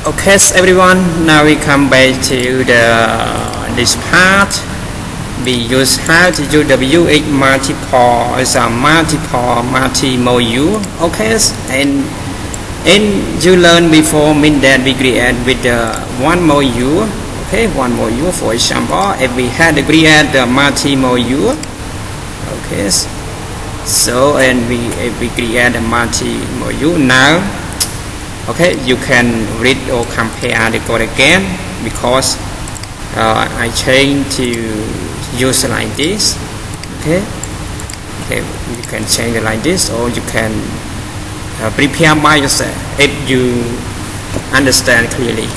Okay, so everyone, now we come back to this part. We use how to use the vuex multi-module. Okay, and you learned before mean that we create with one module. Okay, one module. For example, if we had to create the multi-module. Okay, so if we create a multi-module now. Okay, you can read or compare the code again because I change to use like this. Okay, you can change it like this, or you can prepare by yourself if you understand clearly.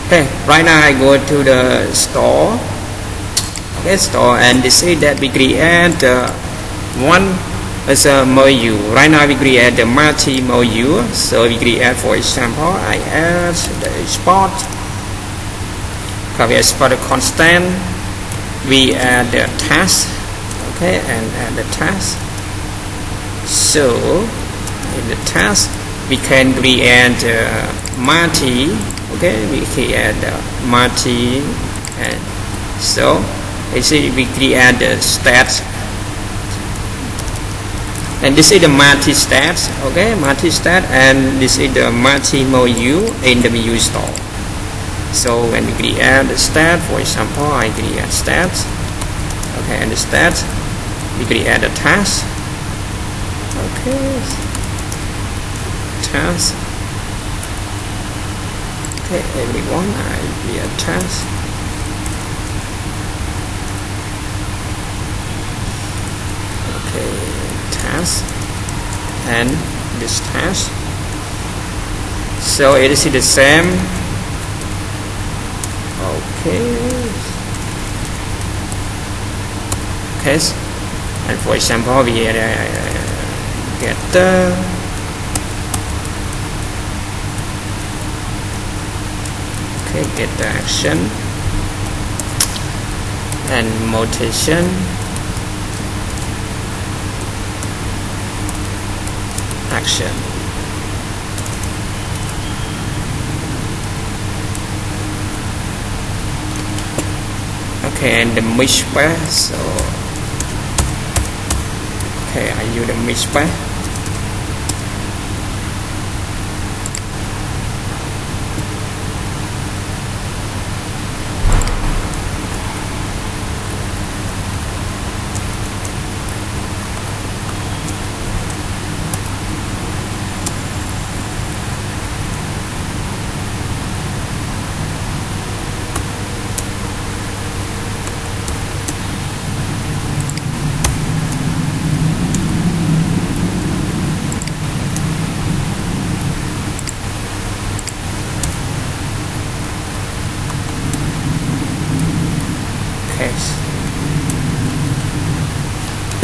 Okay, right now I go to the store. Okay, store, and they say that we create one as a module. Right now we create the multi-module. So we create, for example, I add the export. We export a constant. We add the task. Okay, and add the task. So in the task we can create multi. Okay, we create the multi, and so you see we create the stats. And this is the multi-stats, okay, multi-stat, and this is the multi-module in the vue store. So when we create the stat, for example, I create stats, okay, and the stats, we create the task, okay, task, okay, everyone, I create task. Task and this task, so it is the same. Okay, and for example we get the get the action and mutation. Action. Okay, and the mix path. So okay, I use the mix path.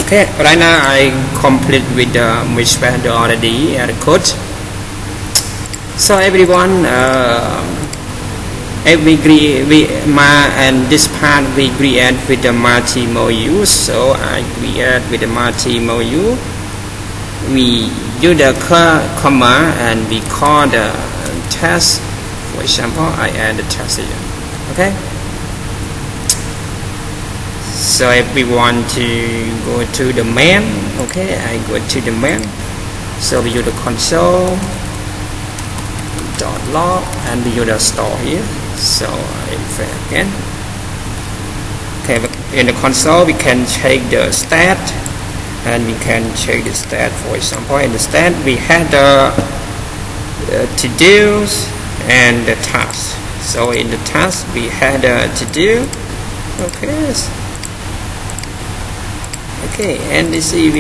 Okay, right now I complete with the mishpath already the code. So everyone, if and this part we create with the multi-module. So I create with the multi-module. We use the comma and we call the test. For example, I add the test here. Okay. So if we want to go to the main, okay, I go to the main. So we use the console .log and we use the store here. So I fail again. Okay, in the console we can check the stat, and we can check the stat. For example, in the stat we had the to-dos and the task. So in the task we had the to-do. Okay. Okay, and this is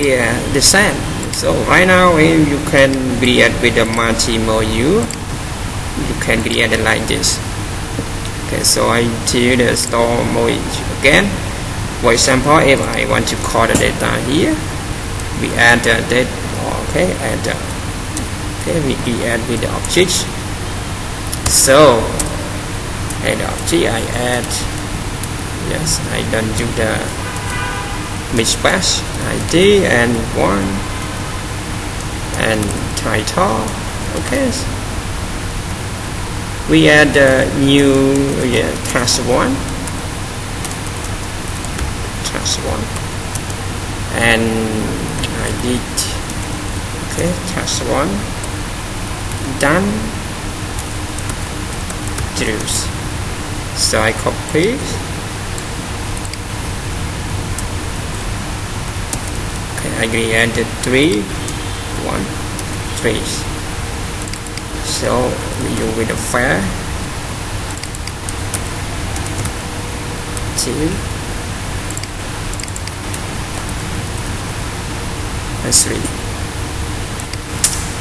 the same. So right now you can create with the multi-module. You can create it like this. Okay, so I do the store module again. For example, if I want to call the data here, we add the data. Okay, we add with the object. So and the object I add. Yes, I don't do the mishpath ID and one and title. Okay, we add a new task 1, and I did task 1 done true. So I copy. I create 3 1 3. So we use with the fair 2 and 3.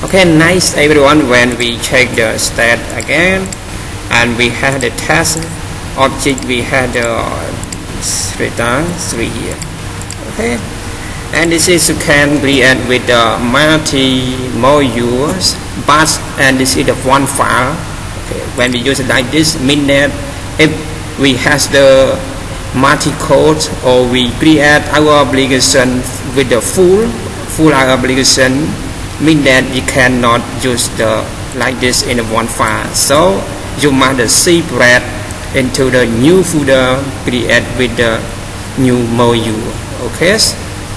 Okay, nice everyone. When we check the stat again, and we had the task object, we had the return 3 here. Okay, and this is you can create with the multi modules, but and this is the one file. Okay, when we use it like this, mean that if we have the multi code, or we create our application with the full application, mean that we cannot use the like this in one file. So you must separate into the new folder create with the new module. Okay,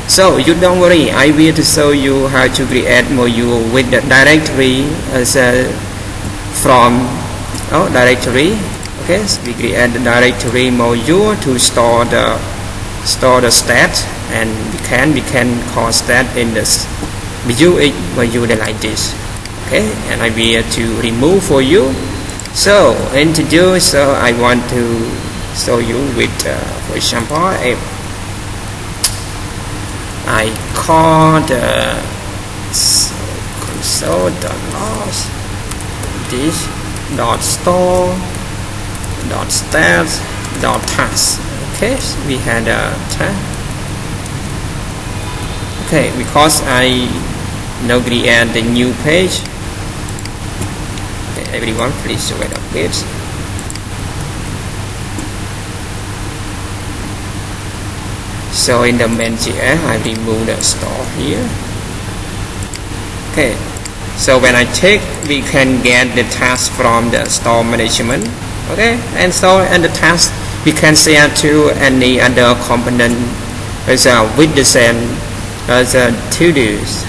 so you don't worry, I will to show you how to create module with the directory as from directory. Okay, so we create the directory module to store the stat, and we can call stat in this vuex module like this. Okay, and I will to remove for you. So introduce, so I want to show you with for example, if I call the console.log this dot store dot stats dot task. Okay, so we had a task. Okay, because I now create the new page. Okay, everyone, please wait a bit. So in the main.js, I remove the store here. Okay, so when I check, we can get the task from the store management. Okay, and so and the task we can share to any other component with the same to dos.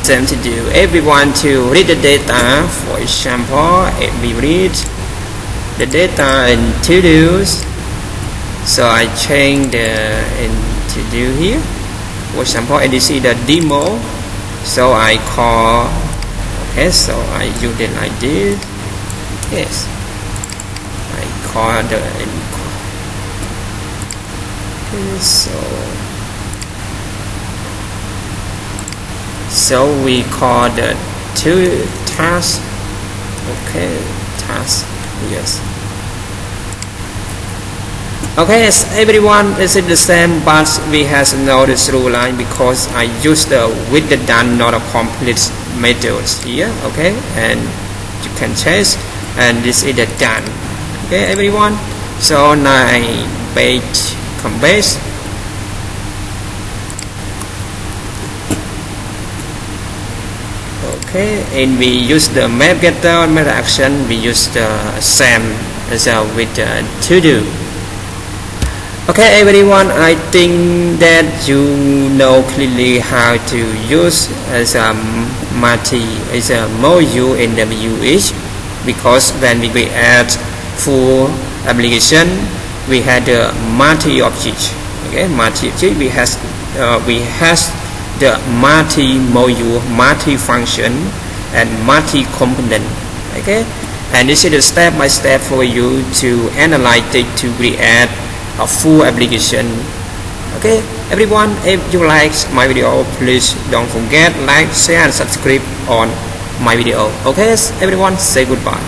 Same to do. If we want to read the data, for example, if we read the data in to dos, so I change the in to do here. For example, and this is the demo, so I call. Okay, so I use it like this. Yes, I call the okay, so we call the two tasks. Okay, task, yes. Okay, as everyone is the same, but we has no this rule line because I use the with the done, not a complete methods here. Okay, and you can change, and this is the done. Okay, everyone. So now page compare. Okay, and we use the map getter meta action. We use the same as with the to do. Okay, everyone, I think that you know clearly how to use as a module in the vuex, because when we create full application, we had the multi-object. Okay, multi-object, we has the multi-module, multi-function, and multi-component. Okay, and this is the step by step for you to analyze it to create a full application. Okay, everyone, if you like my video, please don't forget like, share, and subscribe on my video. Okay, everyone, say goodbye.